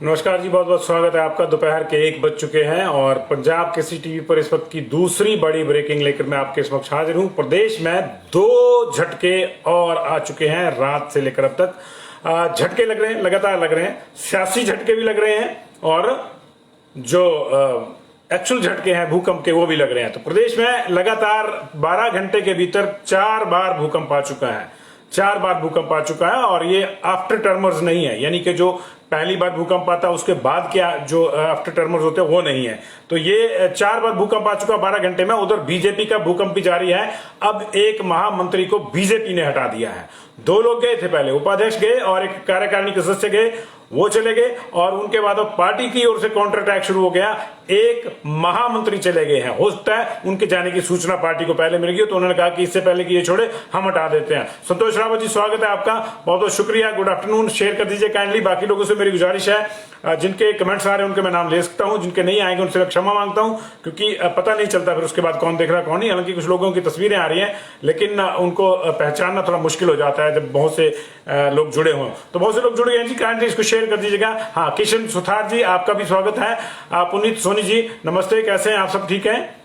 नमस्कार जी, बहुत बहुत स्वागत है आपका। दोपहर के 1 बज चुके हैं और पंजाब केसरी टीवी पर इस वक्त की दूसरी बड़ी ब्रेकिंग लेकर मैं आपके समक्ष हाजिर हूं। प्रदेश में 2 झटके और आ चुके हैं रात से लेकर अब तक। झटके लग रहे हैं, लगातार लग रहे हैं, सियासी झटके भी लग रहे हैं और जो एक्चुअल झटके हैं भूकंप के वो भी लग रहे हैं। तो प्रदेश में लगातार 12 घंटे के भीतर 4 बार भूकंप आ चुका है, 4 बार भूकंप आ चुका है और ये आफ्टर टर्मर्स नहीं है, यानी कि जो पहली बार भूकंप आता है उसके बाद क्या जो आफ्टर टर्मर्स होते हैं वो नहीं है। तो ये 4 बार भूकंप आ चुका 12 घंटे में। उधर बीजेपी का भूकंप भी जारी है। अब एक महामंत्री को बीजेपी ने हटा दिया है। 2 लोग गए थे, पहले उपाध्यक्ष गए और एक कार्यकारिणी के सदस्य गए, वो चले गए और उनके बाद अब पार्टी की ओर से काउंटर अटैक शुरू हो गया। एक महामंत्री चले गए हैं, हो सकता है उनके जाने की सूचना पार्टी को पहले मिल गई, तो उन्होंने कहा कि इससे पहले कि ये छोड़े हम हटा देते हैं। संतोष रावत जी, स्वागत है आपका, बहुत बहुत शुक्रिया। गुड आफ्टरनून, शेयर कर दीजिए काइंडली। बाकी लोगों से मेरी गुजारिश है, जिनके कमेंट्स आ रहे हैं उनके मैं नाम ले सकता हूं, जिनके नहीं आएंगे उनसे क्षमा मांगता हूं, क्योंकि पता नहीं चलता फिर उसके बाद कौन देख रहा कौन नहीं। हालांकि कुछ लोगों की तस्वीरें आ रही हैं लेकिन उनको पहचानना थोड़ा मुश्किल हो जाता है जब बहुत से लोग जुड़े हों। तो बहुत से लोग जुड़े हैं जी, काइंडली इसको शेयर कर दीजिएगा। हाँ, किशन सुथार जी, आपका भी स्वागत है। पुनीत सोनी जी, नमस्ते, कैसे हैं आप? सब ठीक हैं?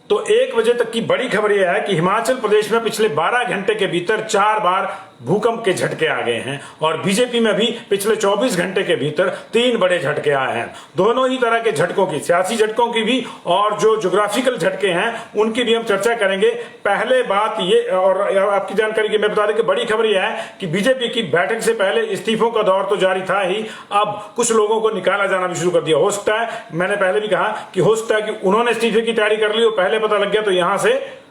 तो 1 बजे तक की बड़ी खबर यह है कि हिमाचल प्रदेश में पिछले 12 घंटे के भीतर 4 बार भूकंप के झटके आ गए हैं और बीजेपी में भी पिछले 24 घंटे के भीतर 3 बड़े झटके आए हैं। दोनों ही तरह के झटकों की, सियासी झटकों की भी और जो ज्योग्राफिकल झटके हैं उनकी भी हम चर्चा करेंगे। पहले बात ये, और आपकी जानकारी की मैं बता दें कि बड़ी खबर यह है कि बीजेपी की बैठक से पहले इस्तीफों का दौर तो जारी था ही, अब कुछ लोगों को निकाला जाना भी शुरू कर दिया। हो सकता है, मैंने पहले भी कहा कि हो सकता है कि उन्होंने इस्तीफे की तैयारी कर ली और पहले पता लग गया तो यहां से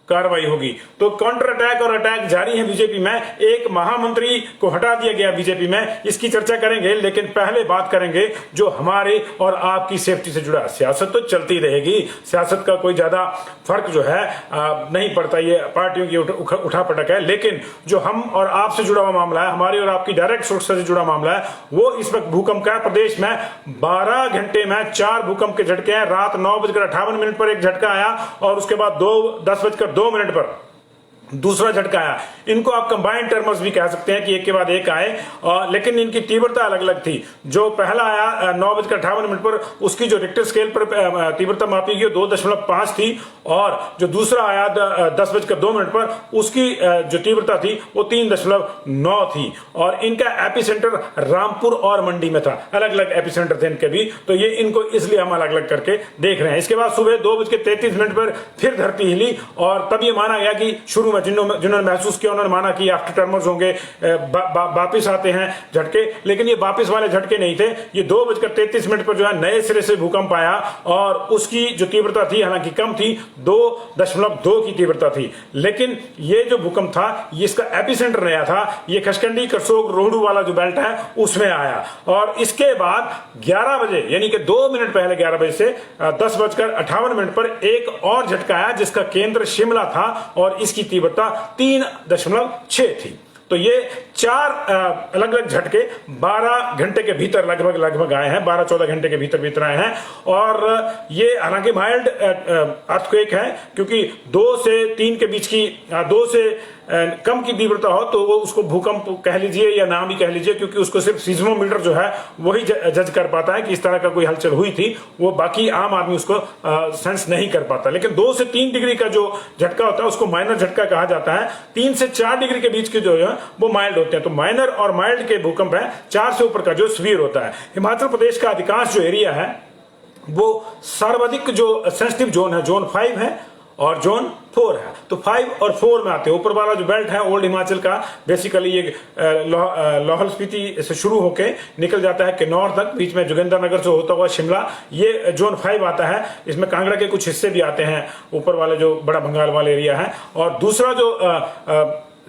कार्रवाई होगी। तो काउंटर अटैक और अटैक जारी है बीजेपी में। एक महामंत्री को हटा दिया गया बीजेपी में, इसकी चर्चा करेंगे, लेकिन पहले बात करेंगे जो हमारे और आपकी सेफ्टी से जुड़ा। सियासत तो चलती रहेगी, सियासत का कोई ज्यादा फर्क जो है नहीं पड़ता, ये पार्टियों की उठापटक है। लेकिन जो हम और आपसे जुड़ा हुआ मामला है, हमारी और आपकी डायरेक्ट सुरक्षा से जुड़ा मामला है, वो इस वक्त भूकंप का है। प्रदेश में 12 घंटे में 4 भूकंप के झटके हैं। रात 9:58 पर एक झटका आया और उसके बाद 10:02 पर दूसरा झटका आया। इनको आप कंबाइंड टर्मर्स भी कह सकते हैं कि एक के बाद एक आए, लेकिन इनकी तीव्रता अलग अलग थी। जो पहला आया 9:58 पर, उसकी जो रिक्टर स्केल पर तीव्रता मापी गई 2.5 थी और जो दूसरा आया 10:02 पर, उसकी जो तीव्रता थी वो 3.9 थी और इनका एपिसेंटर रामपुर और मंडी में था। अलग अलग एपिसेंटर थे इनके भी, तो ये इनको इसलिए हम अलग अलग करके देख रहे हैं। इसके बाद सुबह 2:33 पर फिर धरती हिली और तब ये माना गया कि शुरू जिन्होंने महसूस किया उन्होंने माना कि आफ्टर टर्मर्स होंगे, वापिस आते हैं झटके, लेकिन ये वापिस वाले झटके नहीं थे। ये 2:33 पर जो है नए सिरे से भूकंप आया और उसकी जो तीव्रता थी हालांकि कम थी, 2.2 की तीव्रता थी। लेकिन ये जो भूकंप था ये इसका एपिसेंटर नया था, ये खशकंडी, करसोग, रोहडू वाला जो बेल्ट है उसमें आया और इसके बाद 11 बजे यानी कि 2 मिनट पहले 11 बजे से 10:58 पर एक और झटका आया जिसका केंद्र शिमला था और इसकी तीव्रता 3.6 थी। तो ये 4 अलग अलग झटके 12 घंटे के भीतर लगभग आए हैं, 12-14 घंटे के भीतर आए हैं। और ये हालांकि माइल्ड अर्थक्वेक है, क्योंकि 2 से 3 के बीच की, 2 से कम की तीव्रता हो तो वो उसको भूकंप कह लीजिए या नाम ही कह लीजिए, क्योंकि उसको सिर्फ सीज्मोमीटर जो है वही जज कर पाता है कि इस तरह का कोई हलचल हुई थी, वो बाकी आम आदमी उसको सेंस नहीं कर पाता। लेकिन 2 से 3 डिग्री का जो झटका होता है उसको माइनर झटका कहा जाता है। 3 से 4 डिग्री के बीच के जो है वो माइल्ड होते हैं। तो माइनर और माइल्ड के भूकंप है, 4 से ऊपर का जो सीवियर होता है। हिमाचल प्रदेश का अधिकांश जो एरिया है वो सर्वाधिक जो सेंसिटिव जोन है, जोन 5 है और जोन 4 है। तो 5 और 4 में आते हैं। ऊपर वाला जो बेल्ट है ओल्ड हिमाचल का, बेसिकली ये लाहौल स्पीति से शुरू होके निकल जाता है किन्नौर तक, बीच में जोगिंद्रनगर से होता हुआ शिमला, ये जोन 5 आता है। इसमें कांगड़ा के कुछ हिस्से भी आते हैं, ऊपर वाले जो बड़ा बंगाल वाले एरिया है। और दूसरा जो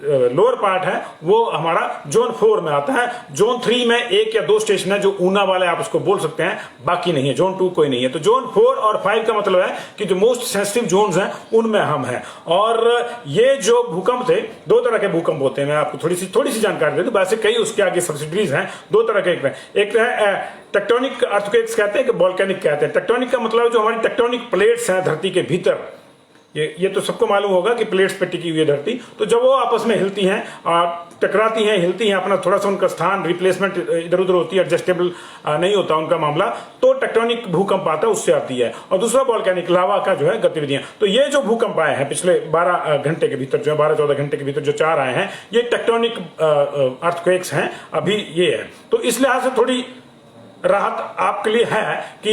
लोअर पार्ट है वो हमारा जोन 4 में आता है। जोन 3 में 1 या 2 स्टेशन है, जो ऊना वाले आप उसको बोल सकते हैं, बाकी नहीं है। जोन 2 कोई नहीं है। तो जोन 4 और 5 का मतलब है कि जो मोस्ट सेंसिटिव जोन्स हैं उनमें हम हैं। और ये जो भूकंप थे, 2 तरह के भूकंप होते हैं। मैं आपको थोड़ी सी जानकारी दे दूं, वैसे कई उसके आगे सब्सिडीज हैं। 2 तरह के, एक है टेक्टोनिक अर्थक्वेक्स कहते हैं कि वोल्केनिक कहते हैं। टेक्टोनिक का मतलब जो हमारी टेक्टोनिक प्लेट्स हैं धरती के भीतर, ये तो सबको मालूम होगा कि प्लेट्स पे टिकी हुई है धरती, तो जब वो आपस में हिलती हैं, टकराती हैं, हिलती हैं, अपना थोड़ा सा उनका स्थान रिप्लेसमेंट इधर उधर होती है, एडजस्टेबल नहीं होता उनका मामला, तो टेक्टोनिक भूकंप आता है, उससे आती है। और दूसरा वोल्केनिक लावा का जो है गतिविधियां। तो ये जो भूकंप आए हैं पिछले 12 घंटे के भीतर, जो है 12-14 घंटे के भीतर जो 4 आए हैं, ये टेक्टोनिक अर्थक्वेक्स हैं अभी ये है। तो इस लिहाज से थोड़ी राहत आपके लिए है कि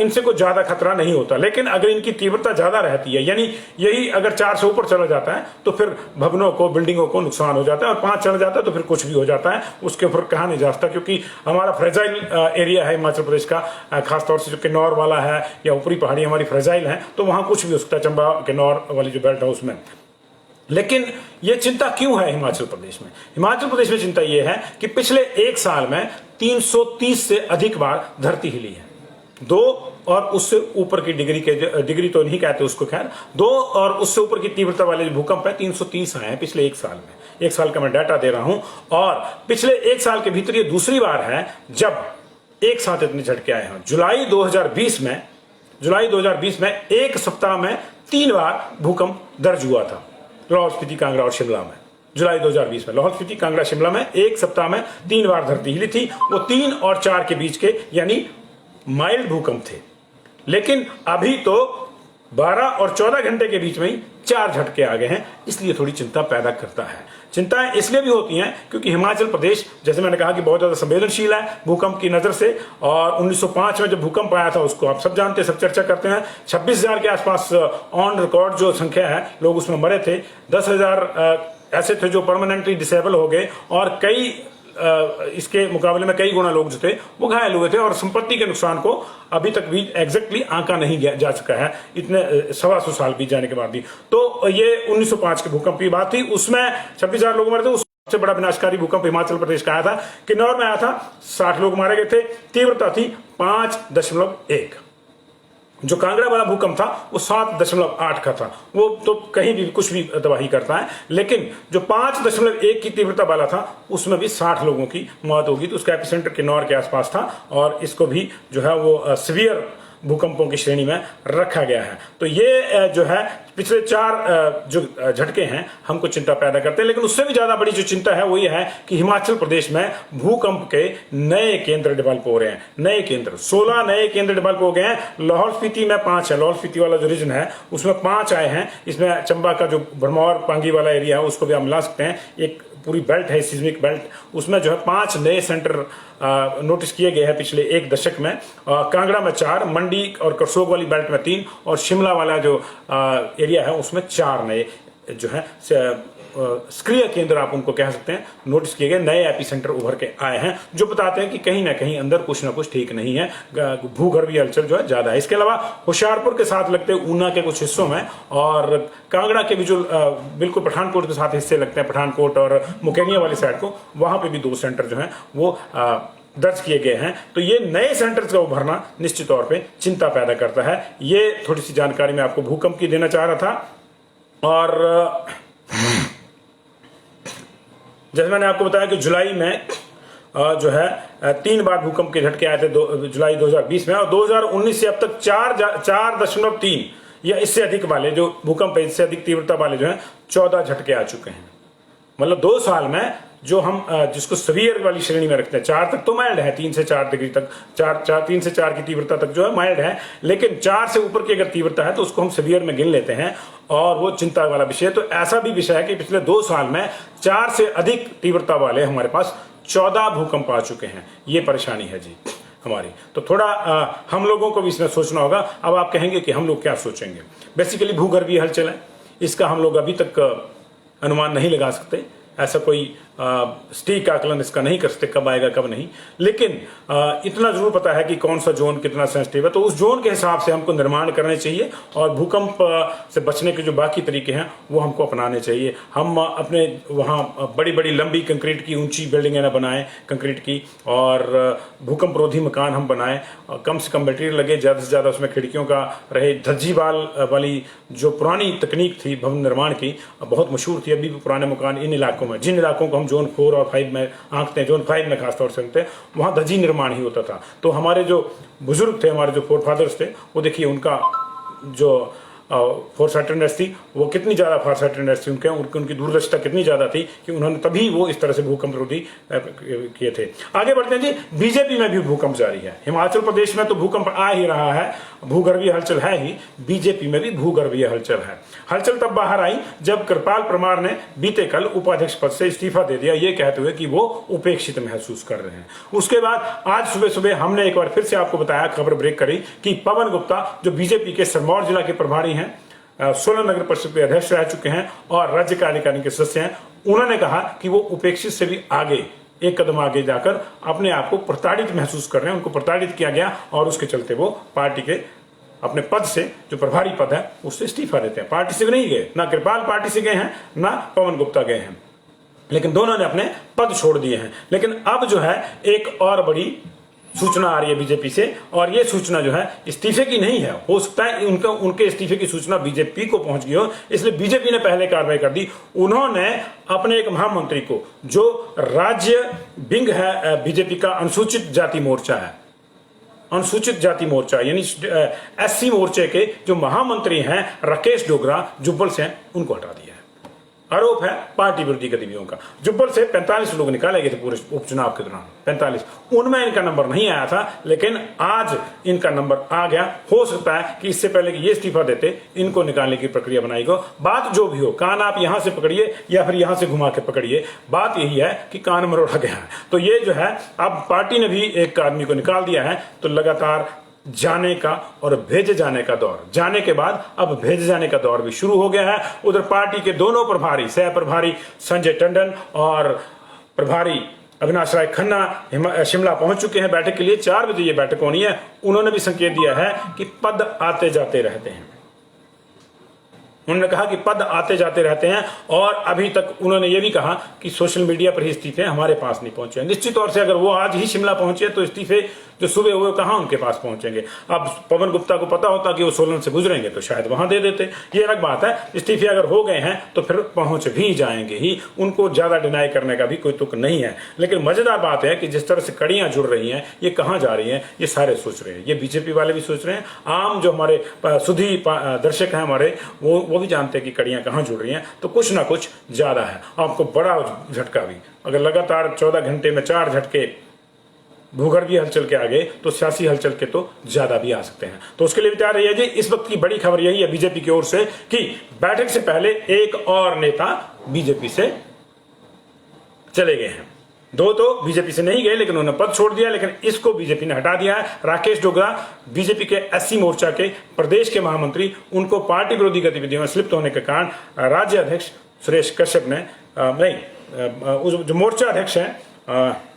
इनसे कोई ज्यादा खतरा नहीं होता। लेकिन अगर इनकी तीव्रता ज्यादा रहती है, यानी यही अगर 4 से ऊपर चला जाता है तो फिर भवनों को, बिल्डिंगों को नुकसान हो जाता है, और 5 चला जाता है तो फिर कुछ भी हो जाता है, उसके ऊपर कहा नहीं जा सकता। क्योंकि हमारा फ्रेजाइल एरिया है हिमाचल प्रदेश का, खासतौर से जो किन्नौर वाला है या ऊपरी पहाड़ी हमारी फ्रेजाइल है, तो वहां कुछ भी हो सकता है, चंबा किन्नौर वाली जो बेल्ट है उसमें। लेकिन ये चिंता क्यों है हिमाचल प्रदेश में? हिमाचल प्रदेश में चिंता ये है कि पिछले 1 साल में 330 से अधिक बार धरती हिली है। 2 और उससे ऊपर की डिग्री तो नहीं कहते उसको, खैर 2 और उससे ऊपर की तीव्रता वाले जो भूकंप है 330 आए हैं पिछले 1 साल में। 1 साल का मैं डाटा दे रहा हूं, और पिछले 1 साल के भीतर ये दूसरी बार है जब एक साथ इतने झटके आए हैं। जुलाई 2020 में एक सप्ताह में 3 बार भूकंप दर्ज हुआ था लाहौल स्पीति, कांगड़ा और शिमला में। जुलाई 2020 में लाहौल स्पीति, कांगड़ा, शिमला में एक सप्ताह में 3 बार धरती हिली थी। वो 3 और 4 के बीच के यानी माइल्ड भूकंप थे। लेकिन अभी तो 12 और 14 घंटे के बीच में ही 4 झटके आ गए हैं, इसलिए थोड़ी चिंता पैदा करता है। चिंताएं इसलिए भी होती हैं क्योंकि हिमाचल प्रदेश, जैसे मैंने कहा, कि बहुत ज्यादा संवेदनशील है भूकंप की नजर से। और 1905 में जब भूकंप आया था उसको आप सब जानते हैं, सब चर्चा करते हैं। 26,000 के आसपास ऑन रिकॉर्ड जो संख्या है लोग उसमें मरे थे। 10,000 ऐसे थे जो परमानेंटली डिसेबल हो गए, और कई इसके मुकाबले में कई गुना लोग जो थे वो घायल हुए थे। और संपत्ति के नुकसान को अभी तक भी एग्जैक्टली आंका नहीं जा सका है, इतने 125 साल बीत जाने के बाद भी। तो ये 1905 के भूकंप की बात थी, उसमें 26,000 लोग मरे थे। सबसे बड़ा विनाशकारी भूकंप हिमाचल प्रदेश का आया था, किन्नौर में आया था, 60 लोग मारे गए थे, तीव्रता थी 5.1। जो कांगड़ा वाला भूकंप था वो 7.8 का था, वो तो कहीं भी कुछ भी तबाही करता है। लेकिन जो 5.1 की तीव्रता वाला था उसमें भी 60 लोगों की मौत होगी। तो उसका एपिसेंटर किन्नौर के आसपास था, और इसको भी जो है वो सीवियर भूकंपों की श्रेणी में रखा गया है। तो ये जो है पिछले 4 जो झटके हैं हमको चिंता पैदा करते हैं। लेकिन उससे भी ज्यादा बड़ी जो चिंता है वो ये है कि हिमाचल प्रदेश में भूकंप के नए केंद्र डेवलप हो रहे हैं। नए केंद्र, 16 नए केंद्र डेवलप हो गए हैं। लाहौल स्पीति में 5 है, लाहौल स्पीति वाला जो रीजन है उसमें 5 आए हैं। इसमें चंबा का जो भरमौर पांगी वाला एरिया है उसको भी हम मिला सकते हैं, एक पूरी बेल्ट है, सिस्मिक बेल्ट, उसमें जो है 5 नए सेंटर नोटिस किए गए हैं पिछले 1 दशक में। कांगड़ा में 4, मंडी और करसोग वाली बेल्ट में 3, और शिमला वाला जो एरिया है उसमें 4 नए जो है सक्रिय केंद्र आप उनको कह सकते हैं नोटिस किए गए, नए एपी सेंटर उभर के आए हैं, जो बताते हैं कि कहीं ना कहीं अंदर कुछ ना कुछ ठीक नहीं है, भूगर्भीय हलचल जो है ज्यादा है। इसके अलावा होशियारपुर के साथ लगते ऊना के कुछ हिस्सों में, और कांगड़ा के भी जो बिल्कुल पठानकोट के साथ हिस्से लगते हैं, पठानकोट और मुकेनिया वाली साइड को, वहां पे भी 2 सेंटर जो है वो दर्ज किए गए हैं। तो ये नए सेंटर्स का उभरना निश्चित तौर पे चिंता पैदा करता है। ये थोड़ी सी जानकारी मैं आपको भूकंप की देना चाह रहा था। और जैसे मैंने आपको बताया कि जुलाई में जो है 3 बार भूकंप के झटके आए थे जुलाई 2020 में, और 2019 से अब तक 4.3 या इससे अधिक वाले जो भूकंप है, इससे अधिक तीव्रता वाले जो है 14 झटके आ चुके हैं। मतलब 2 साल में जो हम जिसको सीवियर वाली श्रेणी में रखते हैं, 4 तक तो माइल्ड है, 3 से 4 डिग्री तक, 3 से 4 की तीव्रता तक जो है माइल्ड है। लेकिन 4 से ऊपर की अगर तीव्रता है तो उसको हम सीवियर में गिन लेते हैं, और वो चिंता वाला विषय है। तो ऐसा भी विषय है कि पिछले 2 साल में 4 से अधिक तीव्रता वाले हमारे पास 14 भूकंप आ चुके हैं। ये परेशानी है जी हमारी। तो थोड़ा हम लोगों को भी इसमें सोचना होगा। अब आप कहेंगे कि हम लोग क्या सोचेंगे? बेसिकली भूगर्भीय हलचल है, इसका हम लोग अभी तक अनुमान नहीं लगा सकते, ऐसा कोई सटीक आकलन इसका नहीं कर सकते कब आएगा कब नहीं। लेकिन इतना जरूर पता है कि कौन सा जोन कितना सेंसिटिव है, तो उस जोन के हिसाब से हमको निर्माण करने चाहिए, और भूकंप से बचने के जो बाकी तरीके हैं वो हमको अपनाने चाहिए। हम अपने वहाँ बड़ी बड़ी लंबी कंक्रीट की ऊंची बिल्डिंगें न बनाएं कंक्रीट की, और भूकंप रोधी मकान हम बनाएं, कम से कम मटेरियल लगे, ज्यादा से ज्यादा उसमें खिड़कियों का रहे। धज्जीवाल वाली जो पुरानी तकनीक थी भवन निर्माण की, बहुत मशहूर थी, अभी भी पुराने मकान इन इलाकों में, जिन इलाकों को हम जोन 4 और 5 में आंकते हैं, जोन 5 में खासतौर से आंकते हैं, वहां धज्जी निर्माण ही होता था। तो हमारे जो बुजुर्ग थे, हमारे जो फोरफादर्स थे, वो देखिए उनका जो फॉर साइटेडनेस थी, वो कितनी ज़्यादा फॉर साइटेडनेस थी, उनकी दूरदर्शिता कितनी ज़्यादा थी कि उन्होंने तभी वो इस तरह से भूकंप रोधी किए थे। आगे बढ़ते हैं जी, बीजेपी में भी भूकंप जारी है। हिमाचल प्रदेश में तो भूकंप आ ही रहा है, भूगर्भीय हलचल है ही, बीजेपी में भी भूगर्भीय हलचल है। हलचल तब बाहर आई जब कृपाल परमार ने बीते कल उपाध्यक्ष पद से इस्तीफा दे दिया, ये कहते हुए कि वो उपेक्षित महसूस कर रहे हैं। उसके बाद आज सुबह सुबह हमने एक बार फिर से आपको बताया, खबर ब्रेक करी कि पवन गुप्ता जो बीजेपी के सिरमौर जिला के प्रभारी हैं, 16 नगर परिषद के अध्यक्ष रह चुके हैं और राज्य कार्यकारिणी के सदस्य हैं, उन्होंने कहा कि वो उपेक्षित से भी आगे एक कदम आगे जाकर अपने आप को प्रताड़ित महसूस कर रहे हैं। उनको प्रताड़ित किया गया और उसके चलते वो पार्टी के अपने पद से, जो प्रभारी पद है, उससे इस्तीफा देते हैं। पार्टी से नहीं गए, ना कृपाल पार्टी से गए हैं, ना पवन गुप्ता गए हैं, लेकिन दोनों ने अपने पद छोड़ दिए हैं। लेकिन अब जो है एक और बड़ी सूचना आ रही है बीजेपी से, और ये सूचना जो है इस्तीफे की नहीं है। हो सकता है उनके इस्तीफे की सूचना बीजेपी को पहुंच गई हो, इसलिए बीजेपी ने पहले कार्रवाई कर दी। उन्होंने अपने एक महामंत्री को, जो राज्य विंग है बीजेपी का, अनुसूचित जाति मोर्चा है, अनुसूचित जाति मोर्चा यानी एससी मोर्चे के जो महामंत्री हैं राकेश डोगरा जुब्बल से, उनको हटा दिया है। आरोप है पार्टी विरोधी गतिविधियों का। जुब्बल से 45 लोग निकाले गए थे पूरे उपचुनाव के दौरान, 45, उनमें इनका नंबर नहीं आया था, लेकिन आज इनका नंबर आ गया। हो सकता है कि इससे पहले कि ये इस्तीफा देते, इनको निकालने की प्रक्रिया बनाई गई। बात जो भी हो, कान आप यहां से पकड़िए या फिर यहां से घुमा के पकड़िए, बात यही है कि कान मरोड़ा गया है। तो ये जो है, अब पार्टी ने भी एक आदमी को निकाल दिया है, तो लगातार जाने का और भेजे जाने का दौर, जाने के बाद अब भेजे जाने का दौर भी शुरू हो गया है। उधर पार्टी के दोनों प्रभारी, सह प्रभारी संजय टंडन और प्रभारी अविनाश राय खन्ना शिमला पहुंच चुके हैं बैठक के लिए। 4 बजे ये बैठक होनी है। उन्होंने भी संकेत दिया है कि पद आते जाते रहते हैं। उन्होंने कहा कि पद आते जाते रहते हैं, और अभी तक उन्होंने ये भी कहा कि सोशल मीडिया पर ही इस्तीफे हमारे पास नहीं पहुंचे। निश्चित तौर से अगर वो आज ही शिमला पहुंचे तो इस्तीफे जो सुबह हुए कहां उनके पास पहुंचेंगे। अब पवन गुप्ता को पता होता कि वो सोलन से गुजरेंगे तो शायद वहां दे देते, ये अलग बात है। इस्तीफे अगर हो गए हैं तो फिर पहुंच भी जाएंगे ही, उनको ज्यादा डिनाई करने का भी कोई तुक नहीं है। लेकिन मजेदार बात है कि जिस तरह से कड़ियां जुड़ रही हैं, ये कहां जा रही हैं, ये सारे सोच रहे हैं। ये बीजेपी वाले भी सोच रहे हैं, आम जो हमारे सुधी दर्शक हैं हमारे, वो भी जानते हैं कि कड़ियां कहां जुड़ रही हैं। तो कुछ ना कुछ ज्यादा है। आपको बड़ा झटका भी, अगर लगातार 14 घंटे में 4 झटके भूगर्भीय हलचल के आगे, तो सियासी हलचल के तो ज्यादा भी आ सकते हैं। तो उसके लिए तैयार रहिए जी। इस वक्त की बड़ी खबर यही है बीजेपी की ओर से कि बैठक से पहले एक और नेता बीजेपी से चले गए हैं। 2 तो बीजेपी से नहीं गए, लेकिन उन्होंने पद छोड़ दिया, लेकिन इसको बीजेपी ने हटा दिया है। राकेश डोगरा बीजेपी के एससी मोर्चा के प्रदेश के महामंत्री, उनको पार्टी विरोधी गतिविधियों में लिप्त होने के कारण राज्य अध्यक्ष सुरेश कश्यप ने जो मोर्चा अध्यक्ष हैं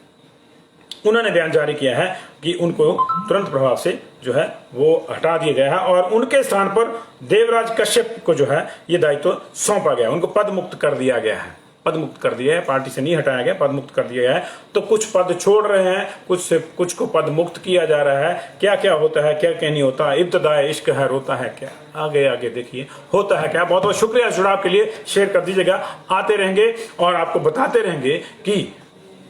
उन्होंने बयान जारी किया है कि उनको तुरंत प्रभाव से जो है वो हटा दिया गया है, और उनके स्थान पर देवराज कश्यप को जो है ये दायित्व सौंपा गया। उनको पद मुक्त कर दिया गया है, पद मुक्त कर दिया है, पार्टी से नहीं हटाया गया, पद मुक्त कर दिया गया है। तो कुछ पद छोड़ रहे हैं, कुछ को पद मुक्त किया जा रहा है। क्या क्या होता है, क्या क्या नहीं होता, इब्तदाए इश्क है रोता है क्या, आगे आगे देखिए होता है क्या। बहुत बहुत शुक्रिया जुड़ाव के लिए, शेयर कर दीजिएगा। आते रहेंगे और आपको बताते रहेंगे कि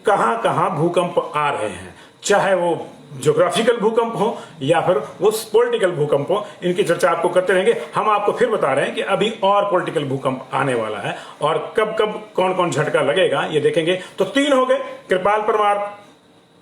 कहां कहां भूकंप आ रहे हैं, चाहे वो ज्योग्राफिकल भूकंप हो या फिर वो पॉलिटिकल भूकंप हो, इनकी चर्चा आपको करते रहेंगे। हम आपको फिर बता रहे हैं कि अभी और पॉलिटिकल भूकंप आने वाला है, और कब कब कौन कौन झटका लगेगा ये देखेंगे। तो 3 हो गए, कृपाल परमार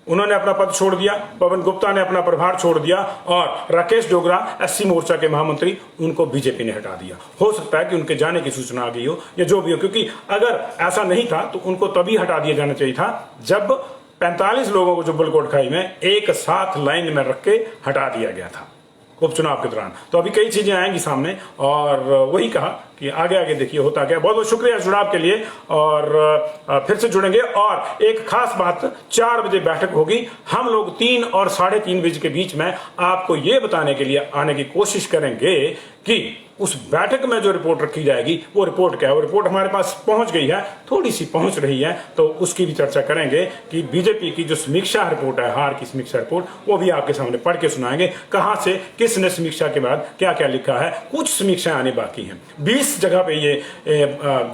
उन्होंने अपना पद छोड़ दिया, पवन गुप्ता ने अपना प्रभार छोड़ दिया, और राकेश डोगरा एससी मोर्चा के महामंत्री, उनको बीजेपी ने हटा दिया। हो सकता है कि उनके जाने की सूचना आ गई हो या जो भी हो, क्योंकि अगर ऐसा नहीं था तो उनको तभी हटा दिया जाना चाहिए था जब 45 लोगों को जुब्बल कोटखाई में एक साथ लाइन में रख के हटा दिया गया था उपचुनाव के दौरान। तो अभी कई चीजें आएंगी सामने, और वही कहा कि आगे आगे देखिए होता क्या। बहुत बहुत शुक्रिया जुड़ाव के लिए, और फिर से जुड़ेंगे। और एक खास बात, 4 बजे बैठक होगी। हम लोग 3 और 3:30 बजे के बीच में आपको ये बताने के लिए आने की कोशिश करेंगे कि उस बैठक में जो रिपोर्ट रखी जाएगी वो रिपोर्ट क्या है। वो रिपोर्ट हमारे पास पहुंच गई है, थोड़ी सी पहुंच रही है, तो उसकी भी चर्चा करेंगे कि बीजेपी की जो समीक्षा रिपोर्ट है, हार की समीक्षा रिपोर्ट, वो भी आपके सामने पढ़ के सुनाएंगे। कहां से किसने समीक्षा के बाद क्या क्या लिखा है, कुछ समीक्षाएं आने बाकी हैं। 20 जगह पे ये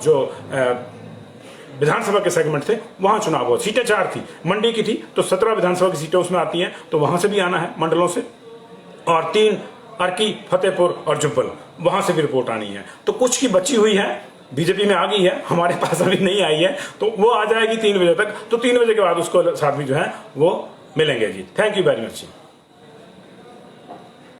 जो विधानसभा के सेगमेंट थे वहां चुनाव हुआ। सीटें 4 थी, मंडी की थी, तो 17 विधानसभा की सीटें उसमें आती हैं, तो वहां से भी आना है मंडलों से, और 3 अर्की, फतेहपुर और जुब्बल, वहां से भी रिपोर्ट आनी है। तो कुछ की बची हुई है, बीजेपी में आ गई है, हमारे पास अभी नहीं आई है, तो वो आ जाएगी 3 बजे तक। तो 3 बजे के बाद उसको साथ भी जो है वो मिलेंगे जी। Thank you very much ji.